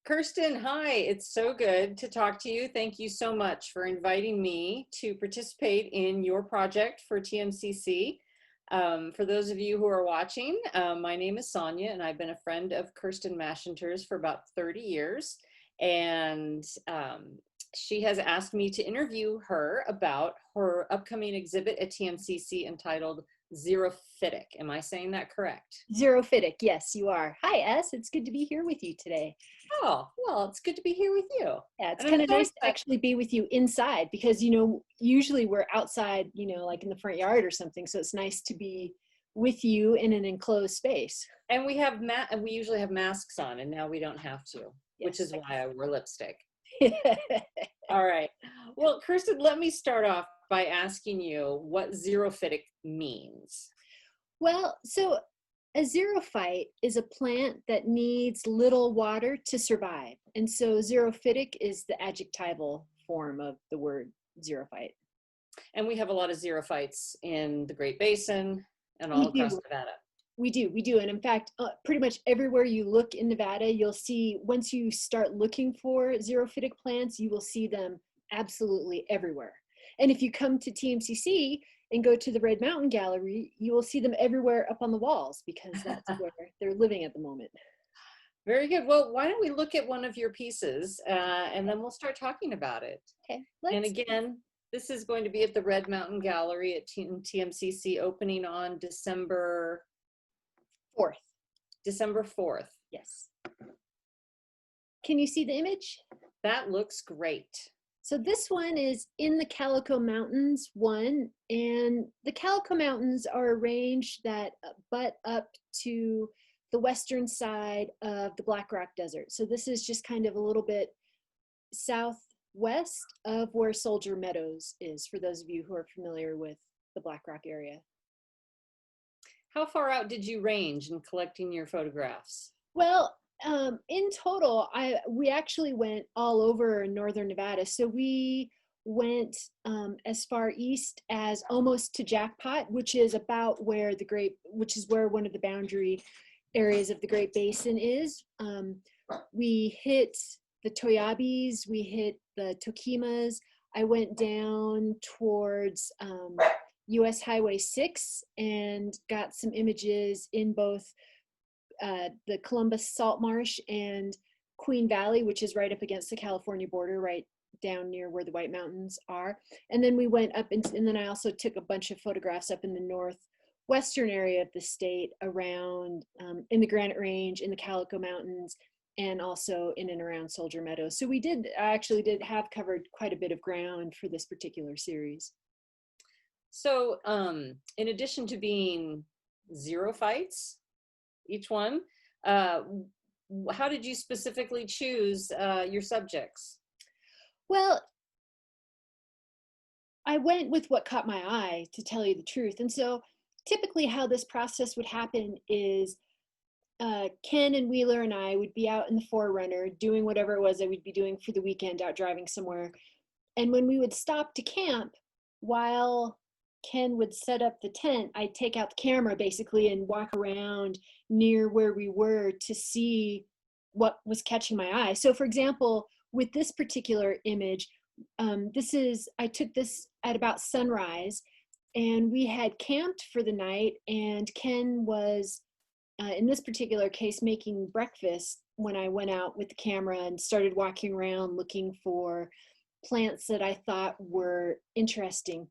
Kirsten, hi. It's so good to talk to you. Thank you so much for inviting me to participate in your project for TMCC. For those of you who are watching, my name is Sonya, and I've been a friend of Kirsten Maschenter's for about 30 years. And she has asked me to interview her about her upcoming exhibit at TMCC entitled Xerophytic. Am I saying that correct? Xerophytic, yes, you are. Hi, S. It's good to be here with you today. Oh, well, it's good to be here with you. Yeah, it's And I'm kind of so nice to excited. actually be with you inside because, usually we're outside, like in the front yard or something. So it's nice to be with you in an enclosed space. And we usually have masks on, and now we don't have to, which is why I wore lipstick. All right. Well, Kirsten, let me start off by asking you what xerophytic means. Well, so a xerophyte is a plant that needs little water to survive. And so xerophytic is the adjectival form of the word xerophyte. And we have a lot of xerophytes in the Great Basin and all We across do. Nevada. We do. And in fact, pretty much everywhere you look in Nevada, you'll see, once you start looking for xerophytic plants, you will see them absolutely everywhere. And if you come to TMCC and go to the Red Mountain Gallery, you will see them everywhere up on the walls because that's where they're living at the moment. Very good. Well, why don't we look at one of your pieces and then we'll start talking about it. Okay. And again, this is going to be at the Red Mountain Gallery at TMCC, opening on December 4th. December 4th. Yes. Can you see the image? That looks great. So this one is in the Calico Mountains and the Calico Mountains are a range that butt up to the western side of the Black Rock Desert. So this is just kind of a little bit southwest of where Sonya Meadows is, for those of you who are familiar with the Black Rock area. How far out did you range in collecting your photographs? Well, in total, we actually went all over northern Nevada. So we went as far east as almost to Jackpot, which is about where where one of the boundary areas of the Great Basin is. We hit the Toyabis, we hit the Tokemas. I went down towards US Highway 6 and got some images in both the Columbus Salt Marsh and Queen Valley, which is right up against the California border, right down near where the White Mountains are. And then we went up and then I also took a bunch of photographs up in the northwestern area of the state, around in the Granite Range, in the Calico Mountains, and also in and around Sonya Meadows. So I actually did have covered quite a bit of ground for this particular series. So in addition to being xerophytes, each one, how did you specifically choose your subjects? Well, I went with what caught my eye, to tell you the truth. And so typically how this process would happen is Ken and Wheeler and I would be out in the Forerunner doing whatever it was that we'd be doing for the weekend, out driving somewhere. And when we would stop to camp, while Ken would set up the tent, I'd take out the camera basically and walk around near where we were to see what was catching my eye. So for example, with this particular image, I took this at about sunrise, and we had camped for the night, and Ken was, in this particular case, making breakfast when I went out with the camera and started walking around looking for plants that I thought were interesting.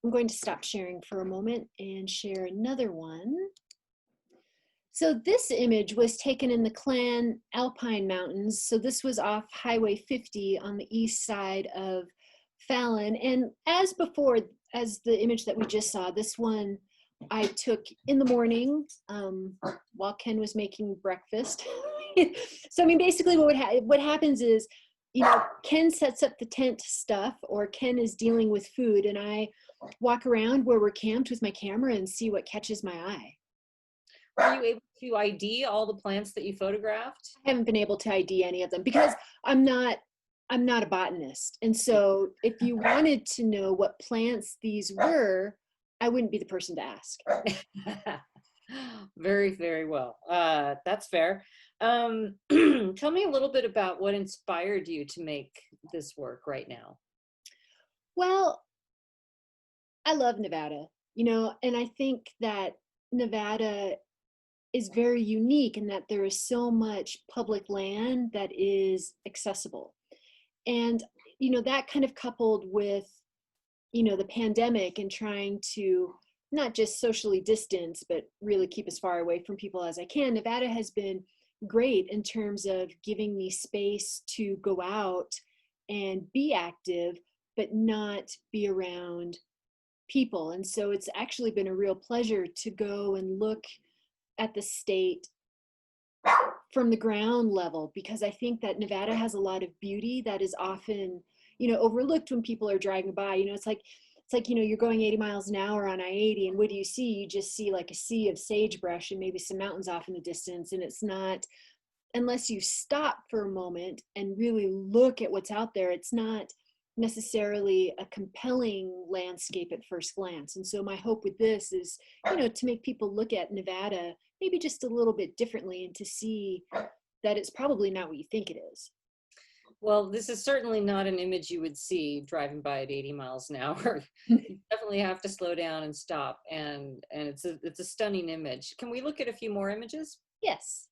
I'm going to stop sharing for a moment and share another one. So this image was taken in the Clan Alpine Mountains. So this was off Highway 50 on the east side of Fallon. And as before, as the image that we just saw, this one I took in the morning while Ken was making breakfast. So I mean, basically what happens is, Ken sets up the tent stuff, or Ken is dealing with food, and I walk around where we're camped with my camera and see what catches my eye. Were you able to ID all the plants that you photographed? I haven't been able to ID any of them because I'm not a botanist. And so if you wanted to know what plants these were, I wouldn't be the person to ask. Very, very well. That's fair. Tell me a little bit about what inspired you to make this work right now. Well, I love Nevada, and I think that Nevada is very unique in that there is so much public land that is accessible. And, that kind of coupled with, the pandemic and trying to not just socially distance, but really keep as far away from people as I can, Nevada has been great in terms of giving me space to go out and be active, but not be around people. And so it's actually been a real pleasure to go and look at the state from the ground level, because I think that Nevada has a lot of beauty that is often, overlooked when people are driving by. It's like, you're going 80 miles an hour on I-80, and what do you see? You just see like a sea of sagebrush and maybe some mountains off in the distance. And it's not, unless you stop for a moment and really look at what's out there, it's not necessarily a compelling landscape at first glance. And so my hope with this is, to make people look at Nevada maybe just a little bit differently and to see that it's probably not what you think it is. Well, this is certainly not an image you would see driving by at 80 miles an hour. You definitely have to slow down and stop, and it's a stunning image. Can we look at a few more images? Yes.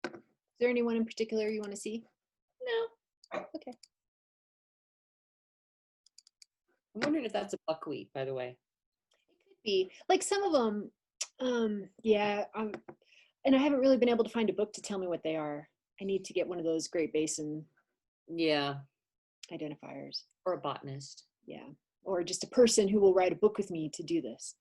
Is there anyone in particular you want to see? No. Okay. I'm wondering if that's a buckwheat, by the way. It could be. Like some of them, yeah, and I haven't really been able to find a book to tell me what they are. I need to get one of those Great Basin Yeah. identifiers. Or a botanist. Yeah. Or just a person who will write a book with me to do this.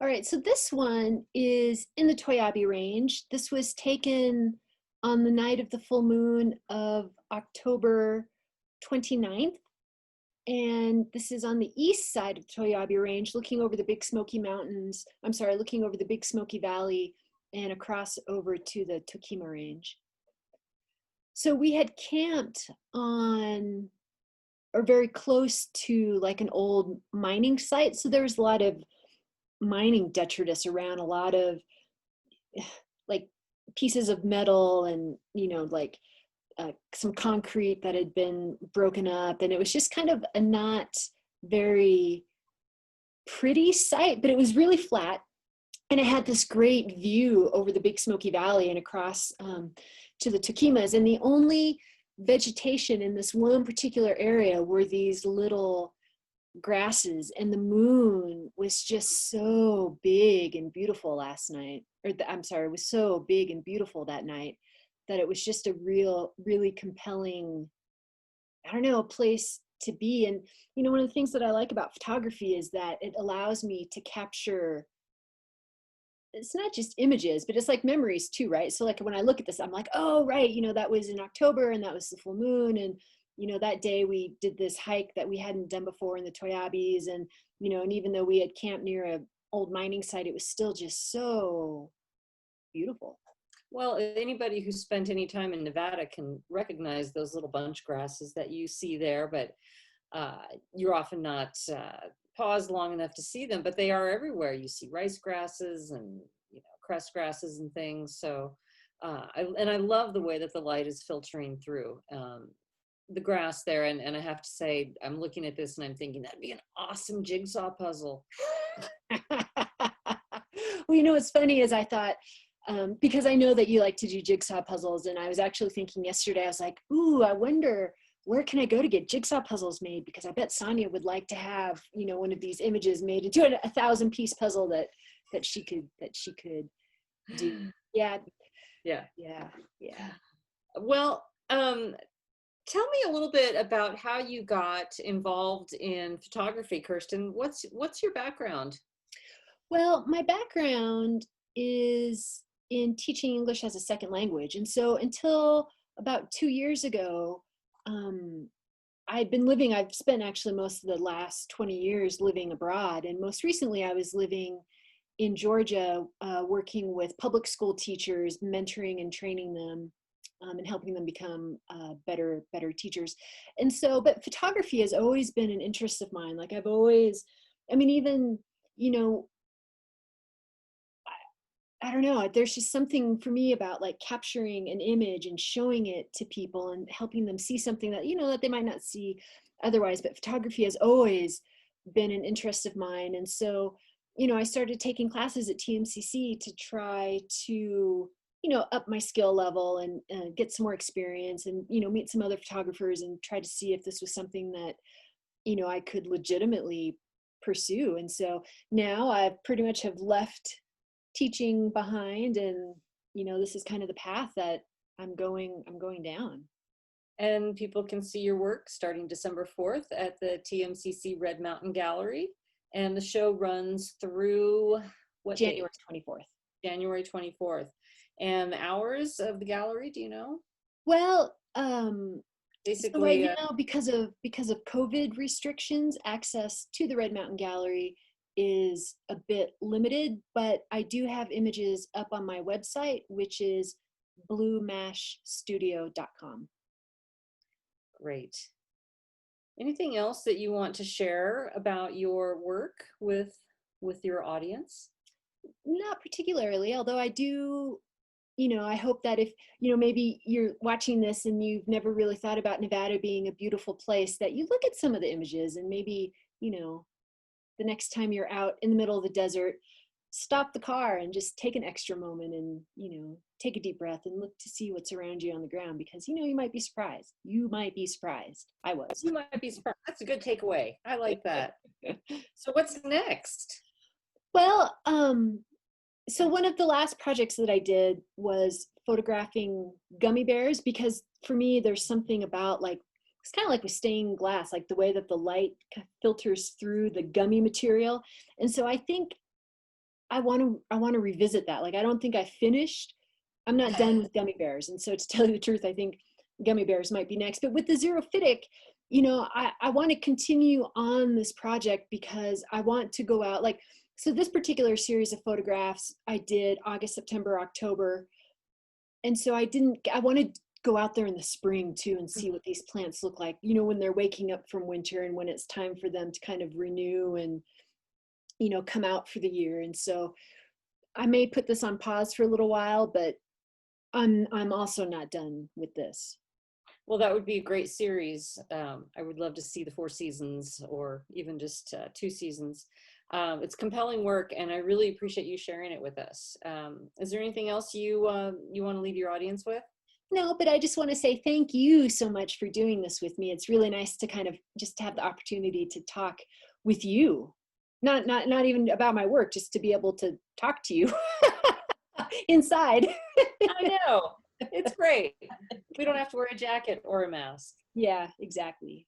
All right, so this one is in the Toyabe Range. This was taken on the night of the full moon of October 29th. And this is on the east side of the Toyabe Range, looking over the Big Smoky Mountains. I'm sorry, looking over the Big Smoky Valley and across over to the Toquima Range. So we had camped on, or very close to, like an old mining site. So there was a lot of mining detritus around, a lot of like pieces of metal and, like some concrete that had been broken up. And it was just kind of a not very pretty site, but it was really flat. And it had this great view over the Big Smoky Valley and across to the Toquimas. And the only vegetation in this one particular area were these little grasses, and the moon was just so big and beautiful last night, it was so big and beautiful that night that it was just a really compelling, I don't know, place to be. And, one of the things that I like about photography is that it allows me to capture, it's not just images, but it's like memories too, right? So like when I look at this, I'm like, oh, right, that was in October and that was the full moon. And, that day we did this hike that we hadn't done before in the Toyabes. And, and even though we had camped near an old mining site, it was still just so beautiful. Well, anybody who spent any time in Nevada can recognize those little bunch grasses that you see there, but you're often not paused long enough to see them, but they are everywhere. You see rice grasses and, cress grasses and things. So, I love the way that the light is filtering through the grass there. And I have to say, I'm looking at this and I'm thinking that'd be an awesome jigsaw puzzle. Well, what's funny is I thought, because I know that you like to do jigsaw puzzles, and I was actually thinking yesterday, I was like, ooh, I wonder where can I go to get jigsaw puzzles made? Because I bet Sonya would like to have, one of these images made into a 1,000-piece puzzle that she could do. Yeah. Well, tell me a little bit about how you got involved in photography, Kirsten. What's your background? Well, my background is in teaching English as a second language. And so until about 2 years ago, I've spent actually most of the last 20 years living abroad. And most recently I was living in Georgia, working with public school teachers, mentoring and training them and helping them become better teachers. And so, but photography has always been an interest of mine. Like I've always, I mean, even, you know, I don't know, there's just something for me about like capturing an image and showing it to people and helping them see something that, you know, that they might not see otherwise. But photography has always been an interest of mine. And so, you know, I started taking classes at TMCC to try to, you know, up my skill level and get some more experience and, you know, meet some other photographers and try to see if this was something that, you know, I could legitimately pursue. And so now I've pretty much have left teaching behind, and you know, this is kind of the path that I'm going down. And people can see your work starting December 4th at the TMCC Red Mountain Gallery. And the show runs through what date? January 24th. January 24th. And the hours of the gallery, do you know? Well, basically, so right now, because of COVID restrictions, access to the Red Mountain Gallery is a bit limited, but I do have images up on my website, which is bluemashstudio.com. Great. Anything else that you want to share about your work with your audience? Not particularly, although I do, you know, I hope that if, you know, maybe you're watching this and you've never really thought about Nevada being a beautiful place, that you look at some of the images and maybe, you know, the next time you're out in the middle of the desert, stop the car and just take an extra moment and, you know, take a deep breath and look to see what's around you on the ground, because, you know, you might be surprised. You might be surprised. I was. You might be surprised. That's a good takeaway. I like that. So what's next? Well, so one of the last projects that I did was photographing gummy bears, because for me, there's something about like, it's kind of like with stained glass, like the way that the light filters through the gummy material. And so I think I want to revisit that. Like, I don't think I finished. I'm not done with gummy bears. And so to tell you the truth, I think gummy bears might be next. But with the Xerophytic, you know, I want to continue on this project because I want to go out. Like, so this particular series of photographs I did August, September, October. And so I want to go out there in the spring too and see what these plants look like, you know, when they're waking up from winter and when it's time for them to kind of renew and, you know, come out for the year. And so I may put this on pause for a little while, but I'm also not done with this. Well, that would be a great series. I would love to see the 4 seasons or even just 2 seasons. It's compelling work, and I really appreciate you sharing it with us. Is there anything else you want to leave your audience with? No, but I just want to say thank you so much for doing this with me. It's really nice to kind of just have the opportunity to talk with you. Not even about my work, just to be able to talk to you inside. I know. It's great. We don't have to wear a jacket or a mask. Yeah, exactly.